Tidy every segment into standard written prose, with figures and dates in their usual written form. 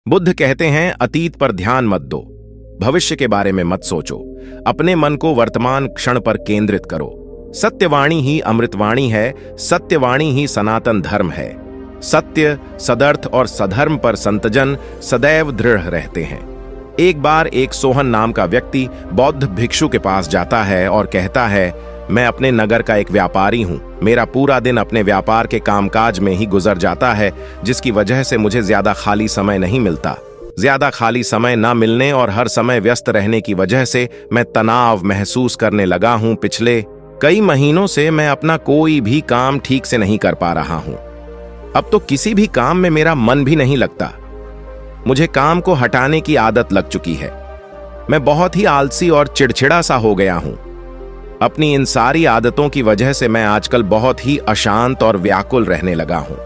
बुद्ध कहते हैं, अतीत पर ध्यान मत दो, भविष्य के बारे में मत सोचो, अपने मन को वर्तमान क्षण पर केंद्रित करो। सत्यवाणी ही अमृतवाणी है, सत्यवाणी ही सनातन धर्म है। सत्य, सदर्थ और सधर्म पर संतजन सदैव दृढ़ रहते हैं। एक बार एक सोहन नाम का व्यक्ति बौद्ध भिक्षु के पास जाता है और कहता है, मैं अपने नगर का एक व्यापारी हूं। मेरा पूरा दिन अपने व्यापार के कामकाज में ही गुजर जाता है, जिसकी वजह से मुझे ज्यादा खाली समय नहीं मिलता। ज्यादा खाली समय ना मिलने और हर समय व्यस्त रहने की वजह से मैं तनाव महसूस करने लगा हूं। पिछले कई महीनों से मैं अपना कोई भी काम ठीक से नहीं कर पा रहा हूं। अब तो किसी भी काम में मेरा मन भी नहीं लगता। मुझे काम को हटाने की आदत लग चुकी है। मैं बहुत ही आलसी और चिड़चिड़ा सा हो गया हूं। अपनी इन सारी आदतों की वजह से मैं आजकल बहुत ही अशांत और व्याकुल रहने लगा हूं।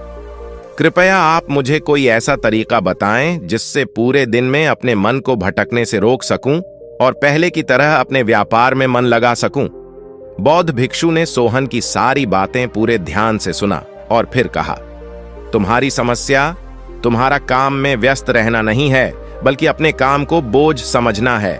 कृपया आप मुझे कोई ऐसा तरीका बताएं जिससे पूरे दिन में अपने मन को भटकने से रोक सकूं और पहले की तरह अपने व्यापार में मन लगा सकूं। बौद्ध भिक्षु ने सोहन की सारी बातें पूरे ध्यान से सुना और फिर कहा, तुम्हारी समस्या तुम्हारा काम में व्यस्त रहना नहीं है, बल्कि अपने काम को बोझ समझना है।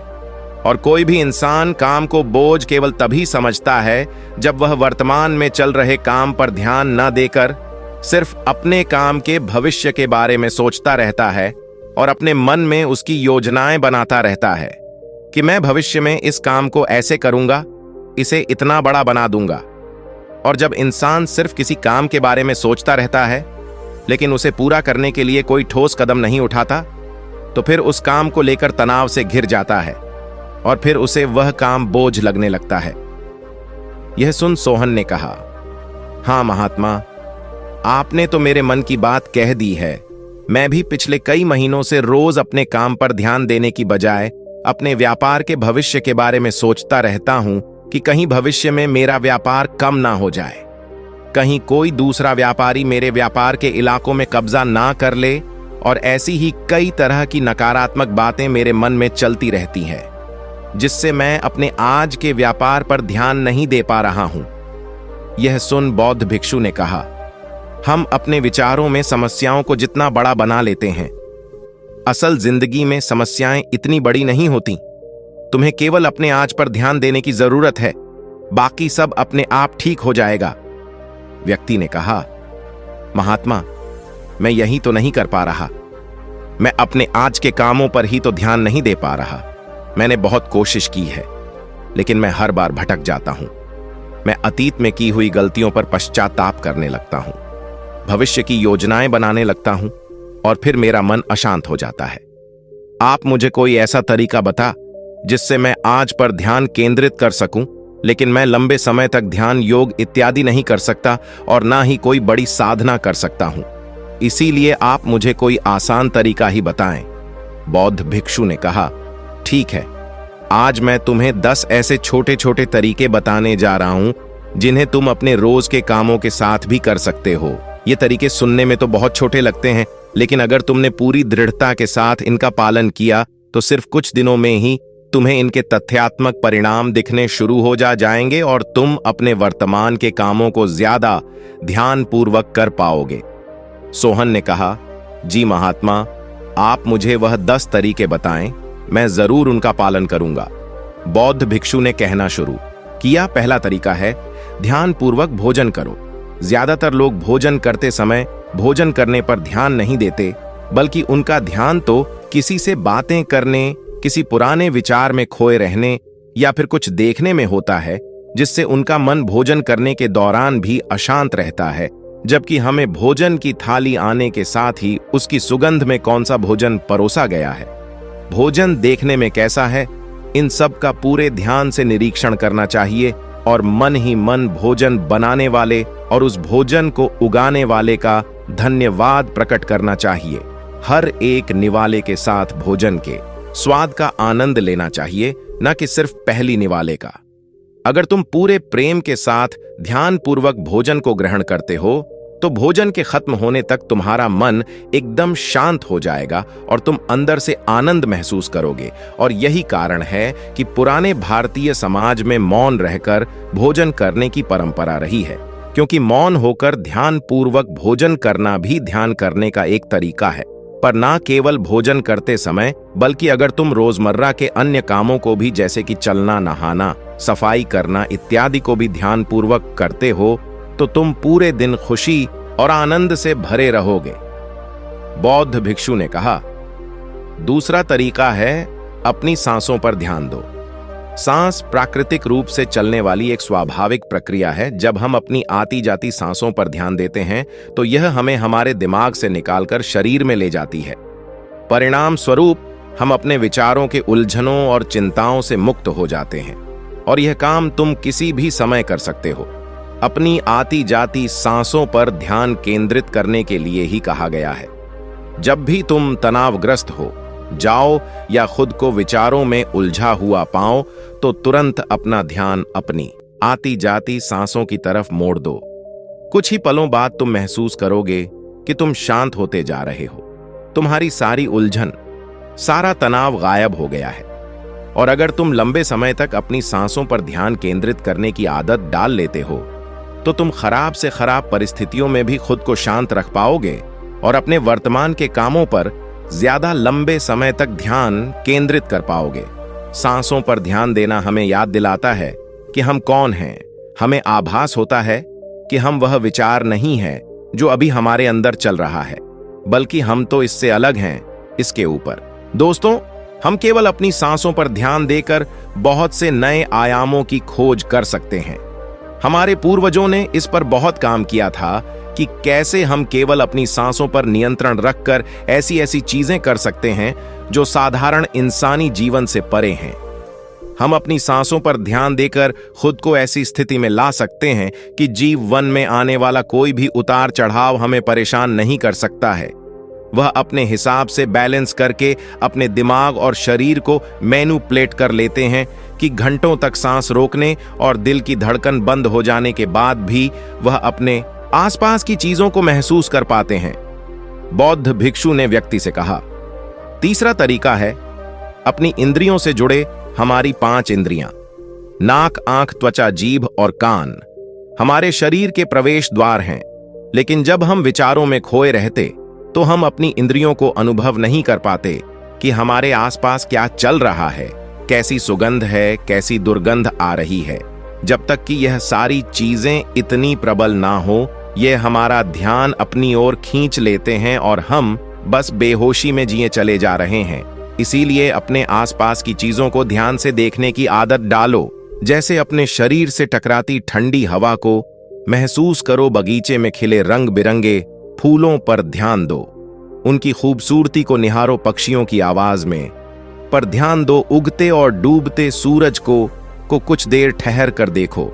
और कोई भी इंसान काम को बोझ केवल तभी समझता है जब वह वर्तमान में चल रहे काम पर ध्यान न देकर सिर्फ अपने काम के भविष्य के बारे में सोचता रहता है और अपने मन में उसकी योजनाएं बनाता रहता है कि मैं भविष्य में इस काम को ऐसे करूंगा, इसे इतना बड़ा बना दूंगा। और जब इंसान सिर्फ किसी काम के बारे में सोचता रहता है लेकिन उसे पूरा करने के लिए कोई ठोस कदम नहीं उठाता, तो फिर उस काम को लेकर तनाव से घिर जाता है और फिर उसे वह काम बोझ लगने लगता है। यह सुन सोहन ने कहा, हाँ महात्मा, आपने तो मेरे मन की बात कह दी है। मैं भी पिछले कई महीनों से रोज अपने काम पर ध्यान देने की बजाय अपने व्यापार के भविष्य के बारे में सोचता रहता हूं कि कहीं भविष्य में मेरा व्यापार कम ना हो जाए, कहीं कोई दूसरा व्यापारी मेरे व्यापार के इलाकों में कब्जा ना कर ले। और ऐसी ही कई तरह की नकारात्मक बातें मेरे मन में चलती रहती हैं, जिससे मैं अपने आज के व्यापार पर ध्यान नहीं दे पा रहा हूं। यह सुन बौद्ध भिक्षु ने कहा, हम अपने विचारों में समस्याओं को जितना बड़ा बना लेते हैं, असल जिंदगी में समस्याएं इतनी बड़ी नहीं होती। तुम्हें केवल अपने आज पर ध्यान देने की जरूरत है, बाकी सब अपने आप ठीक हो जाएगा। व्यक्ति ने कहा, महात्मा, मैं यही तो नहीं कर पा रहा। मैं अपने आज के कामों पर ही तो ध्यान नहीं दे पा रहा। मैंने बहुत कोशिश की है, लेकिन मैं हर बार भटक जाता हूं। मैं अतीत में की हुई गलतियों पर पश्चाताप करने लगता हूं, भविष्य की योजनाएं बनाने लगता हूं और फिर मेरा मन अशांत हो जाता है। आप मुझे कोई ऐसा तरीका बता जिससे मैं आज पर ध्यान केंद्रित कर सकूं, लेकिन मैं लंबे समय तक ध्यान, योग इत्यादि नहीं कर सकता और ना ही कोई बड़ी साधना कर सकता हूं। इसीलिए आप मुझे कोई आसान तरीका ही बताएं। बौद्ध भिक्षु ने कहा, ठीक है, आज मैं तुम्हें 10 ऐसे छोटे छोटे तरीके बताने जा रहा हूं जिन्हें तुम अपने रोज के कामों के साथ भी कर सकते हो। ये तरीके सुनने में तो बहुत छोटे लगते हैं, लेकिन अगर तुमने पूरी दृढ़ता के साथ इनका पालन किया तो सिर्फ कुछ दिनों में ही तुम्हें इनके तथ्यात्मक परिणाम दिखने शुरू हो जाएंगे और तुम अपने वर्तमान के कामों को ज्यादा ध्यानपूर्वक कर पाओगे। सोहन ने कहा, जी महात्मा, आप मुझे वह 10 तरीके बताएं, मैं जरूर उनका पालन करूंगा। बौद्ध भिक्षु ने कहना शुरू किया, पहला तरीका है ध्यानपूर्वक भोजन करो। ज्यादातर लोग भोजन करते समय भोजन करने पर ध्यान नहीं देते, बल्कि उनका ध्यान तो किसी से बातें करने, किसी पुराने विचार में खोए रहने या फिर कुछ देखने में होता है, जिससे उनका मन भोजन करने के दौरान भी अशांत रहता है। जबकि हमें भोजन की थाली आने के साथ ही उसकी सुगंध में कौन सा भोजन परोसा गया है, भोजन देखने में कैसा है, इन सब का पूरे ध्यान से निरीक्षण करना चाहिए और मन ही मन भोजन बनाने वाले और उस भोजन को उगाने वाले का धन्यवाद प्रकट करना चाहिए। हर एक निवाले के साथ भोजन के स्वाद का आनंद लेना चाहिए, न कि सिर्फ पहली निवाले का। अगर तुम पूरे प्रेम के साथ ध्यानपूर्वक भोजन को ग्रहण करते हो तो भोजन के खत्म होने तक तुम्हारा मन एकदम शांत हो जाएगा और तुम अंदर से आनंद महसूस करोगे। और यही कारण है कि पुराने भारतीय समाज में मौन रहकर भोजन करने की परंपरा रही है, क्योंकि मौन होकर ध्यानपूर्वक भोजन करना भी ध्यान करने का एक तरीका है। पर ना केवल भोजन करते समय, बल्कि अगर तुम रोजमर्रा के अन्य कामों को भी, जैसे कि चलना, नहाना, सफाई करना इत्यादि को भी ध्यानपूर्वक करते हो, तो तुम पूरे दिन खुशी और आनंद से भरे रहोगे। बौद्ध भिक्षु ने कहा, दूसरा तरीका है अपनी सांसों पर ध्यान दो। सांस प्राकृतिक रूप से चलने वाली एक स्वाभाविक प्रक्रिया है। जब हम अपनी आती जाती सांसों पर ध्यान देते हैं तो यह हमें हमारे दिमाग से निकालकर शरीर में ले जाती है। परिणाम स्वरूप हम अपने विचारों के उलझनों और चिंताओं से मुक्त हो जाते हैं, और यह काम तुम किसी भी समय कर सकते हो। अपनी आती जाती सांसों पर ध्यान केंद्रित करने के लिए ही कहा गया है। जब भी तुम तनावग्रस्त हो जाओ या खुद को विचारों में उलझा हुआ पाओ, तो तुरंत अपना ध्यान अपनी आती जाती सांसों की तरफ मोड़ दो। कुछ ही पलों बाद तुम महसूस करोगे कि तुम शांत होते जा रहे हो। तुम्हारी सारी उलझन, सारा तनाव गायब हो गया है। और अगर तुम लंबे समय तक अपनी सांसों पर ध्यान केंद्रित करने की आदत डाल लेते हो, तो तुम खराब से खराब परिस्थितियों में भी खुद को शांत रख पाओगे और अपने वर्तमान के कामों पर ज्यादा लंबे समय तक ध्यान केंद्रित कर पाओगे। सांसों पर ध्यान देना हमें याद दिलाता है कि हम कौन हैं। हमें आभास होता है कि हम वह विचार नहीं है जो अभी हमारे अंदर चल रहा है, बल्कि हम तो इससे अलग हैं, इसके ऊपर। दोस्तों, हम केवल अपनी सांसों पर ध्यान देकर बहुत से नए आयामों की खोज कर सकते हैं। हमारे पूर्वजों ने इस पर बहुत काम किया था कि कैसे हम केवल अपनी सांसों पर नियंत्रण रखकर ऐसी ऐसी चीजें कर सकते हैं जो साधारण इंसानी जीवन से परे हैं। हम अपनी सांसों पर ध्यान देकर खुद को ऐसी स्थिति में ला सकते हैं कि जीवन में आने वाला कोई भी उतार चढ़ाव हमें परेशान नहीं कर सकता है। वह अपने हिसाब से बैलेंस करके अपने दिमाग और शरीर को मैनिपुलेट कर लेते हैं कि घंटों तक सांस रोकने और दिल की धड़कन बंद हो जाने के बाद भी वह अपने आसपास की चीजों को महसूस कर पाते हैं। बौद्ध भिक्षु ने व्यक्ति से कहा, तीसरा तरीका है अपनी इंद्रियों से जुड़े हमारी 5 इंद्रियां। नाक, आंख, त्वचा, जीभ और कान हमारे शरीर के प्रवेश द्वार हैं। लेकिन जब हम विचारों में खोए रहते तो हम अपनी इंद्रियों को अनुभव नहीं कर पाते कि हमारे आसपास क्या चल रहा है, कैसी सुगंध है, कैसी दुर्गंध आ रही है। जब तक कि यह सारी चीजें इतनी प्रबल ना हो, ये हमारा ध्यान अपनी ओर खींच लेते हैं और हम बस बेहोशी में जिए चले जा रहे हैं। इसीलिए अपने आसपास की चीजों को ध्यान से देखने की आदत डालो। जैसे अपने शरीर से टकराती ठंडी हवा को महसूस करो, बगीचे में खिले रंग बिरंगे फूलों पर ध्यान दो, उनकी खूबसूरती को निहारो पक्षियों की आवाज में, पर ध्यान दो उगते और डूबते सूरज को कुछ देर ठहर कर देखो।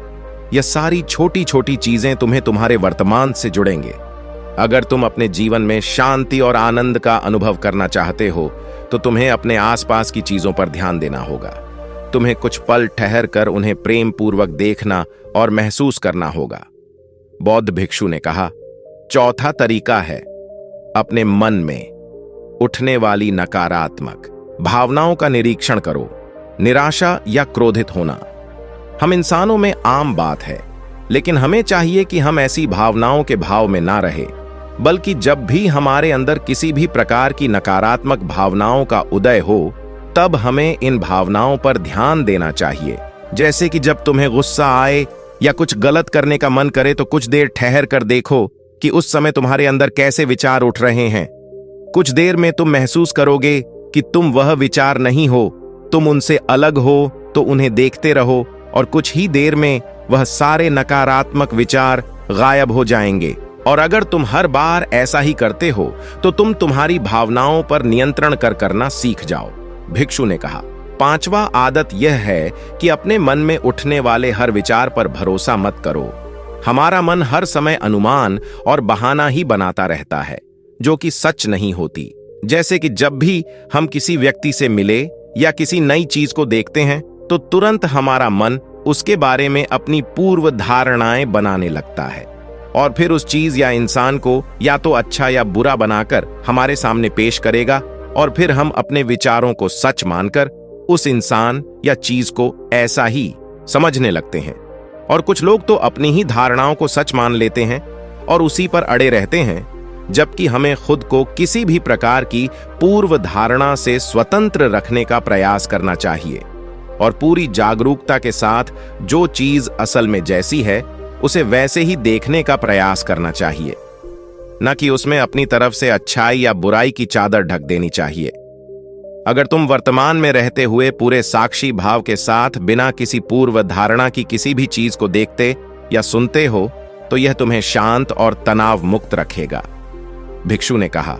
यह सारी छोटी छोटी चीजें तुम्हें तुम्हारे वर्तमान से जुड़ेंगे। अगर तुम अपने जीवन में शांति और आनंद का अनुभव करना चाहते हो तो तुम्हें अपने आसपास की चीजों पर ध्यान देना होगा। तुम्हें कुछ पल ठहर कर उन्हें प्रेम पूर्वक देखना और महसूस करना होगा। बौद्ध भिक्षु ने कहा, चौथा तरीका है अपने मन में उठने वाली नकारात्मक भावनाओं का निरीक्षण करो। निराशा या क्रोधित होना हम इंसानों में आम बात है, लेकिन हमें चाहिए कि हम ऐसी भावनाओं के भाव में ना रहे, बल्कि जब भी हमारे अंदर किसी भी प्रकार की नकारात्मक भावनाओं का उदय हो, तब हमें इन भावनाओं पर ध्यान देना चाहिए। जैसे कि जब तुम्हें गुस्सा आए या कुछ गलत करने का मन करे तो कुछ देर ठहर कर देखो कि उस समय तुम्हारे अंदर कैसे विचार उठ रहे हैं। कुछ देर में तुम महसूस करोगे कि तुम वह विचार नहीं हो, तुम उनसे अलग हो, तो उन्हें देखते रहो और कुछ ही देर में वह सारे नकारात्मक विचार गायब हो जाएंगे। और अगर तुम हर बार ऐसा ही करते हो तो तुम तुम्हारी भावनाओं पर नियंत्रण करना सीख जाओ। भिक्षु ने कहा, पांचवा आदत यह है कि अपने मन में उठने वाले हर विचार पर भरोसा मत करो। हमारा मन हर समय अनुमान और बहाना ही बनाता रहता है जो कि सच नहीं होती। जैसे कि जब भी हम किसी व्यक्ति से मिले या किसी नई चीज को देखते हैं तो तुरंत हमारा मन उसके बारे में अपनी पूर्व धारणाएं बनाने लगता है और फिर उस चीज या इंसान को या तो अच्छा या बुरा बनाकर हमारे सामने पेश करेगा, और फिर हम अपने विचारों को सच मानकर उस इंसान या चीज को ऐसा ही समझने लगते हैं। और कुछ लोग तो अपनी ही धारणाओं को सच मान लेते हैं और उसी पर अड़े रहते हैं, जबकि हमें खुद को किसी भी प्रकार की पूर्व धारणा से स्वतंत्र रखने का प्रयास करना चाहिए और पूरी जागरूकता के साथ जो चीज असल में जैसी है उसे वैसे ही देखने का प्रयास करना चाहिए, न कि उसमें अपनी तरफ से अच्छाई या बुराई की चादर ढक देनी चाहिए। अगर तुम वर्तमान में रहते हुए पूरे साक्षी भाव के साथ बिना किसी पूर्व धारणा की किसी भी चीज को देखते या सुनते हो तो यह तुम्हें शांत और तनाव मुक्त रखेगा। भिक्षु ने कहा,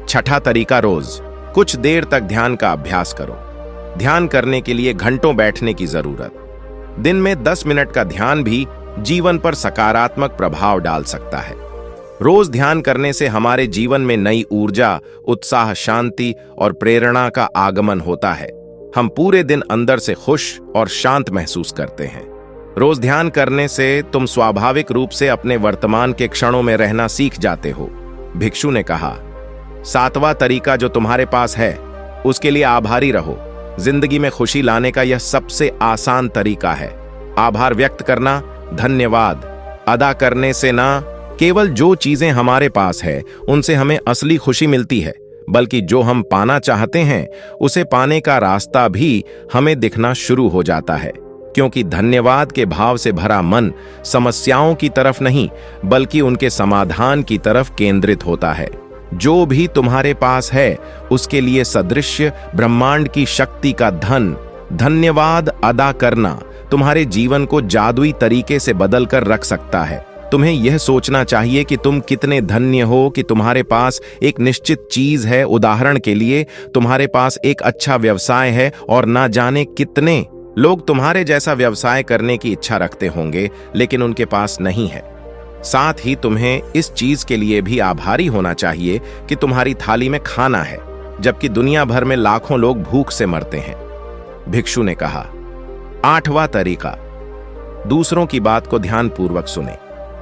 छठा तरीका, रोज कुछ देर तक ध्यान का अभ्यास करो। ध्यान करने के लिए घंटों बैठने की जरूरत। दिन में 10 मिनट का ध्यान भी जीवन पर सकारात्मक प्रभाव डाल सकता है। रोज ध्यान करने से हमारे जीवन में नई ऊर्जा, उत्साह, शांति और प्रेरणा का आगमन होता है। हम पूरे दिन अंदर से खुश और शांत महसूस करते हैं। रोज ध्यान करने से तुम स्वाभाविक रूप से अपने वर्तमान के क्षणों में रहना सीख जाते हो। भिक्षु ने कहा, सातवां तरीका जो तुम्हारे पास है उसके लिए आभारी रहो। जिंदगी में खुशी लाने का यह सबसे आसान तरीका है। आभार व्यक्त करना, धन्यवाद अदा करने से ना केवल जो चीजें हमारे पास है उनसे हमें असली खुशी मिलती है, बल्कि जो हम पाना चाहते हैं उसे पाने का रास्ता भी हमें दिखना शुरू हो जाता है। क्योंकि धन्यवाद के भाव से भरा मन समस्याओं की तरफ नहीं बल्कि उनके समाधान की तरफ केंद्रित होता है। जो भी तुम्हारे पास है उसके लिए सदृश्य ब्रह्मांड की शक्ति का धन, धन्यवाद अदा करना तुम्हारे जीवन को जादुई तरीके से बदल कर रख सकता है। तुम्हें यह सोचना चाहिए कि तुम कितने धन्य हो कि तुम्हारे पास एक निश्चित चीज है। उदाहरण के लिए, तुम्हारे पास एक अच्छा व्यवसाय है और ना जाने कितने लोग तुम्हारे जैसा व्यवसाय करने की इच्छा रखते होंगे लेकिन उनके पास नहीं है। साथ ही तुम्हें इस चीज के लिए भी आभारी होना चाहिए कि तुम्हारी थाली में खाना है, जबकि दुनिया भर में लाखों लोग भूख से मरते हैं। भिक्षु ने कहा, आठवां तरीका, दूसरों की बात को ध्यानपूर्वक सुने।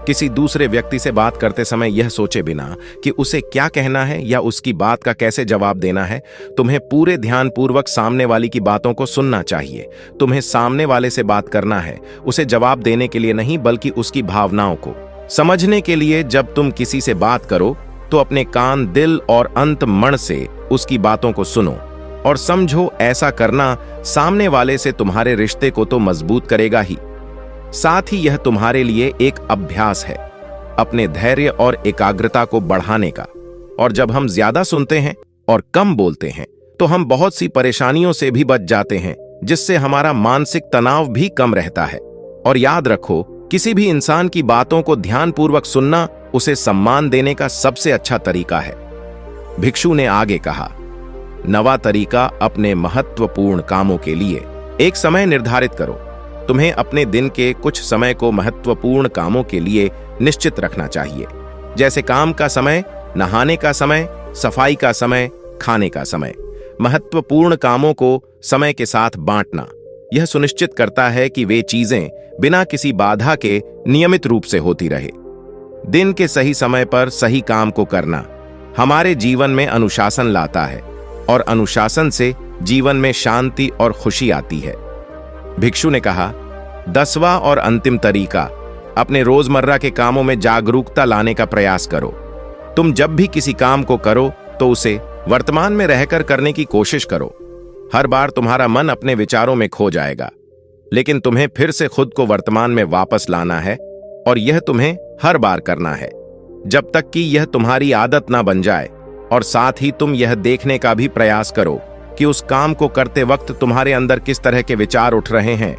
किसी दूसरे व्यक्ति से बात करते समय यह सोचे बिना कि उसे क्या कहना है या उसकी बात का कैसे जवाब देना है, तुम्हें पूरे ध्यानपूर्वक सामने वाली की बातों को सुनना चाहिए। तुम्हें सामने वाले से बात करना है, उसे जवाब देने के लिए नहीं बल्कि उसकी भावनाओं को समझने के लिए। जब तुम किसी से बात करो तो अपने कान, दिल और अंत मन से उसकी बातों को सुनो और समझो। ऐसा करना सामने वाले से तुम्हारे रिश्ते को तो मजबूत करेगा ही, साथ ही यह तुम्हारे लिए एक अभ्यास है अपने धैर्य और एकाग्रता को बढ़ाने का। और जब हम ज्यादा सुनते हैं और कम बोलते हैं तो हम बहुत सी परेशानियों से भी बच जाते हैं, जिससे हमारा मानसिक तनाव भी कम रहता है। और याद रखो, किसी भी इंसान की बातों को ध्यानपूर्वक सुनना उसे सम्मान देने का सबसे अच्छा तरीका है। भिक्षु ने आगे कहा, नवा तरीका, अपने महत्वपूर्ण कामों के लिए एक समय निर्धारित करो। तुम्हें अपने दिन के कुछ समय को महत्वपूर्ण कामों के लिए निश्चित रखना चाहिए, जैसे काम का समय, नहाने का समय, सफाई का समय, खाने का समय। महत्वपूर्ण कामों को समय के साथ बांटना यह सुनिश्चित करता है कि वे चीजें बिना किसी बाधा के नियमित रूप से होती रहे। दिन के सही समय पर सही काम को करना हमारे जीवन में अनुशासन लाता है और अनुशासन से जीवन में शांति और खुशी आती है। भिक्षु ने कहा, 10वां और अंतिम तरीका, अपने रोजमर्रा के कामों में जागरूकता लाने का प्रयास करो। तुम जब भी किसी काम को करो तो उसे वर्तमान में रहकर करने की कोशिश करो। हर बार तुम्हारा मन अपने विचारों में खो जाएगा, लेकिन तुम्हें फिर से खुद को वर्तमान में वापस लाना है और यह तुम्हें हर बार करना है जब तक कि यह तुम्हारी आदत ना बन जाए। और साथ ही तुम यह देखने का भी प्रयास करो कि उस काम को करते वक्त तुम्हारे अंदर किस तरह के विचार उठ रहे हैं।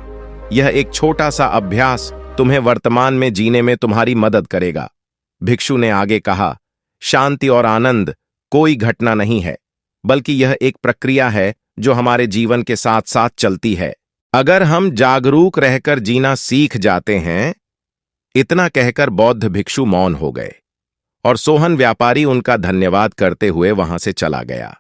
यह एक छोटा सा अभ्यास तुम्हें वर्तमान में जीने में तुम्हारी मदद करेगा। भिक्षु ने आगे कहा, शांति और आनंद कोई घटना नहीं है, बल्कि यह एक प्रक्रिया है जो हमारे जीवन के साथ साथ चलती है। अगर हम जागरूक रहकर जीना सीख जाते हैं। इतना कहकर बौद्ध भिक्षु मौन हो गए और सोहन व्यापारी उनका धन्यवाद करते हुए वहां से चला गया।